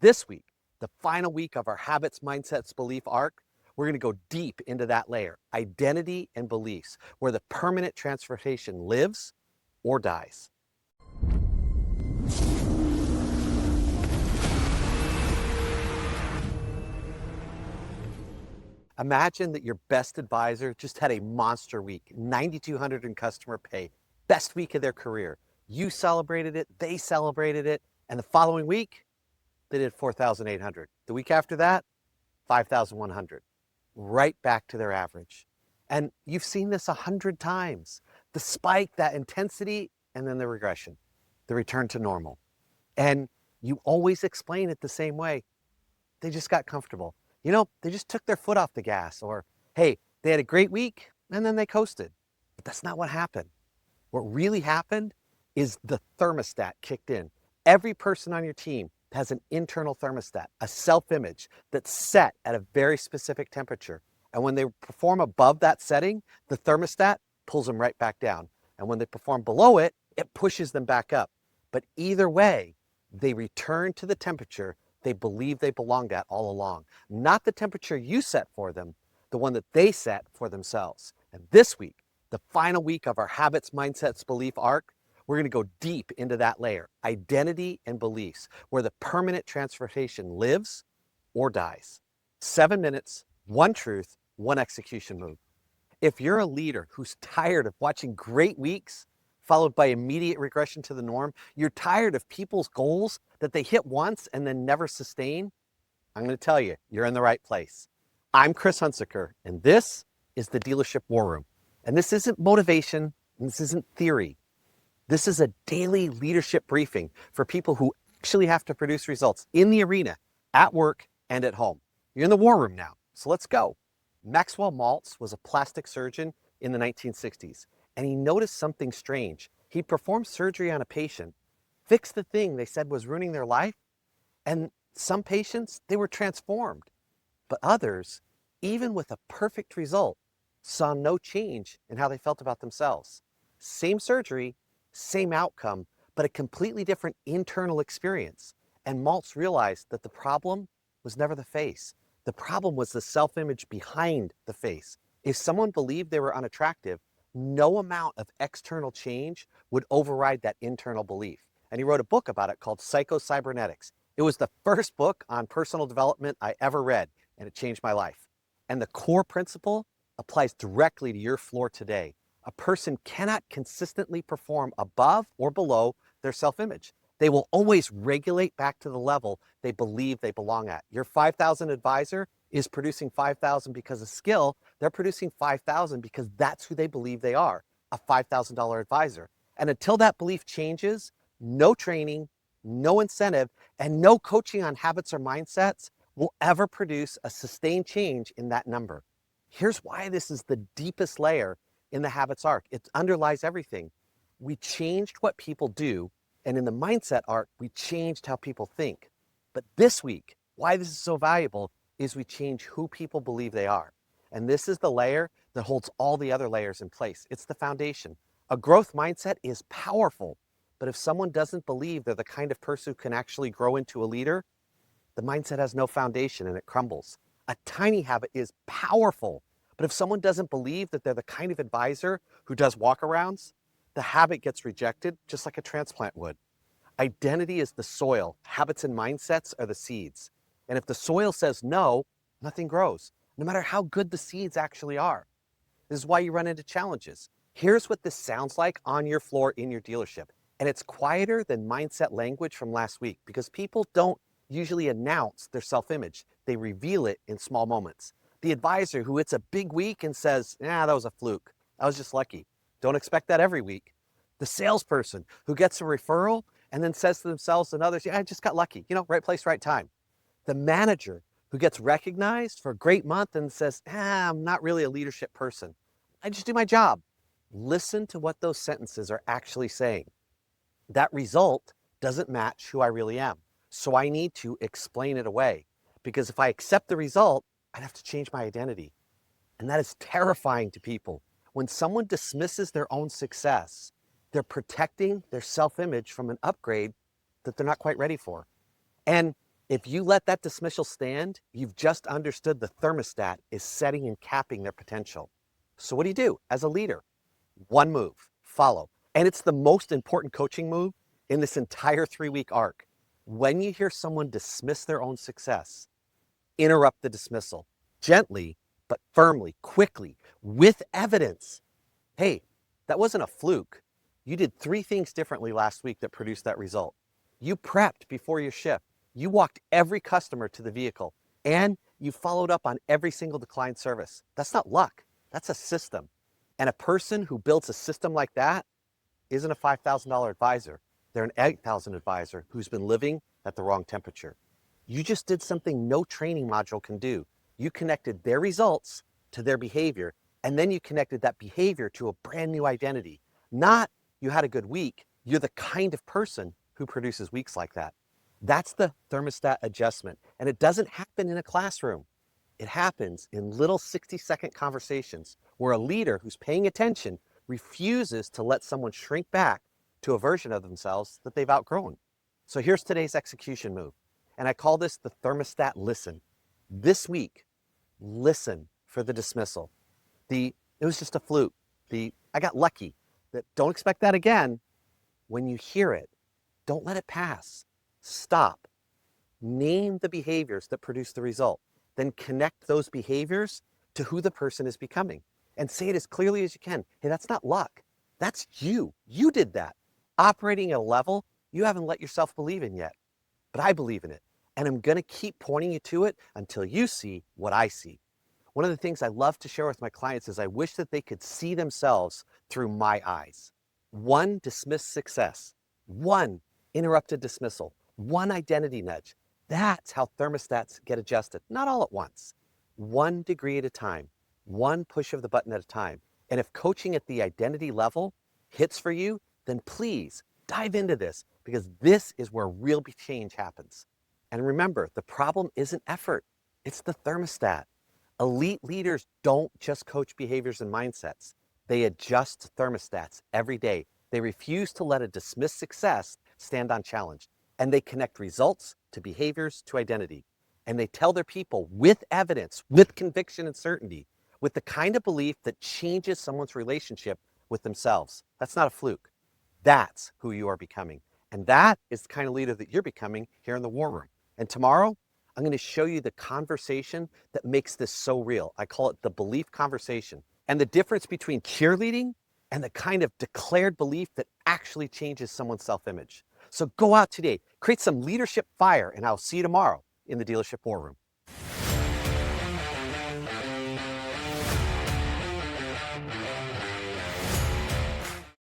This week, the final week of our habits, mindsets, belief arc, we're going to go deep into that layer, identity and beliefs, where the permanent transformation lives or dies. Imagine that your best advisor just had a monster week, 9,200 in customer pay, best week of their career. You celebrated it, they celebrated it, and the following week, they did 4,800. The week after that, 5,100. Right back to their average. And you've seen this 100 times. The spike, that intensity, and then the regression, the return to normal. And you always explain it the same way. They just got comfortable. They just took their foot off the gas, or, hey, they had a great week and then they coasted. But that's not what happened. What really happened is the thermostat kicked in. Every person on your team has an internal thermostat, a self-image that's set at a very specific temperature. And when they perform above that setting, the thermostat pulls them right back down. And when they perform below it, it pushes them back up. But either way, they return to the temperature they believe they belonged at all along. Not the temperature you set for them, the one that they set for themselves. And this week, the final week of our habits, mindsets, belief arc, we're going to go deep into that layer, identity and beliefs, where the permanent transformation lives or dies. 7 minutes, one truth, one execution move. If you're a leader who's tired of watching great weeks followed by immediate regression to the norm, you're tired of people's goals that they hit once and then never sustain, I'm going to tell you, you're in the right place. I'm Chris Hunsicker, and this is the Dealership War Room. And this isn't motivation, and this isn't theory. This is a daily leadership briefing for people who actually have to produce results in the arena, at work, and at home. You're in the war room now, so let's go. Maxwell Maltz was a plastic surgeon in the 1960s, and he noticed something strange. He performed surgery on a patient, fixed the thing they said was ruining their life, and some patients, they were transformed. But others, even with a perfect result, saw no change in how they felt about themselves. Same surgery, same outcome, but a completely different internal experience. And Maltz realized that the problem was never the face. The problem was the self-image behind the face. If someone believed they were unattractive, no amount of external change would override that internal belief. And he wrote a book about it called Psycho-Cybernetics. It was the first book on personal development I ever read, and it changed my life. And the core principle applies directly to your floor today. A person cannot consistently perform above or below their self-image. They will always regulate back to the level they believe they belong at. Your 5,000 advisor is producing 5,000 because of skill. They're producing 5,000 because that's who they believe they are, a $5,000 advisor. And until that belief changes, no training, no incentive, and no coaching on habits or mindsets will ever produce a sustained change in that number. Here's why this is the deepest layer in the habits arc. It underlies everything. We changed what people do, and in the mindset arc, we changed how people think. But this week, why this is so valuable is we change who people believe they are. And this is the layer that holds all the other layers in place. It's the foundation. A growth mindset is powerful, but if someone doesn't believe they're the kind of person who can actually grow into a leader, the mindset has no foundation and it crumbles. A tiny habit is powerful, but if someone doesn't believe that they're the kind of advisor who does walkarounds, the habit gets rejected just like a transplant would. Identity is the soil. Habits and mindsets are the seeds. And if the soil says no, nothing grows, no matter how good the seeds actually are. This is why you run into challenges. Here's what this sounds like on your floor in your dealership. And it's quieter than mindset language from last week because people don't usually announce their self-image. They reveal it in small moments. The advisor who hits a big week and says, that was a fluke. I was just lucky. Don't expect that every week. The salesperson who gets a referral and then says to themselves and others, I just got lucky. Right place, right time. The manager who gets recognized for a great month and says, I'm not really a leadership person. I just do my job. Listen to what those sentences are actually saying. That result doesn't match who I really am. So I need to explain it away. Because if I accept the result, I'd have to change my identity. And that is terrifying to people. When someone dismisses their own success, they're protecting their self-image from an upgrade that they're not quite ready for. And If you let that dismissal stand, you've just understood the thermostat is setting and capping their potential. So what do you do as a leader? One move, follow. And it's the most important coaching move in this entire 3-week arc. When you hear someone dismiss their own success, interrupt the dismissal gently, but firmly, quickly, with evidence. Hey, that wasn't a fluke. You did 3 things differently last week that produced that result. You prepped before your shift. You walked every customer to the vehicle, and you followed up on every single declined service. That's not luck. That's a system. And a person who builds a system like that isn't a $5,000 advisor. They're an $8,000 advisor who's been living at the wrong temperature. You just did something no training module can do. You connected their results to their behavior, and then you connected that behavior to a brand new identity. Not you had a good week, you're the kind of person who produces weeks like that. That's the thermostat adjustment, and it doesn't happen in a classroom. It happens in little 60-second conversations where a leader who's paying attention refuses to let someone shrink back to a version of themselves that they've outgrown. So here's today's execution move, and I call this the thermostat listen. This week, listen for the dismissal. It was just a fluke. I got lucky. Don't expect that again. When you hear it, don't let it pass. Stop. Name the behaviors that produce the result. Then connect those behaviors to who the person is becoming. And say it as clearly as you can. Hey, that's not luck. That's you. You did that. Operating at a level you haven't let yourself believe in yet. But I believe in it. And I'm going to keep pointing you to it until you see what I see. One of the things I love to share with my clients is I wish that they could see themselves through my eyes. 1 dismissed success, 1 interrupted dismissal, 1 identity nudge. That's how thermostats get adjusted, not all at once. 1 degree at a time, 1 push of the button at a time. And if coaching at the identity level hits for you, then please dive into this, because this is where real change happens. And remember, the problem isn't effort, it's the thermostat. Elite leaders don't just coach behaviors and mindsets. They adjust thermostats every day. They refuse to let a dismissed success stand unchallenged. And they connect results to behaviors to identity. And they tell their people with evidence, with conviction and certainty, with the kind of belief that changes someone's relationship with themselves. That's not a fluke. That's who you are becoming. And that is the kind of leader that you're becoming here in the war room. And tomorrow, I'm going to show you the conversation that makes this so real. I call it the belief conversation. And the difference between cheerleading and the kind of declared belief that actually changes someone's self-image. So go out today, create some leadership fire, and I'll see you tomorrow in the dealership war room.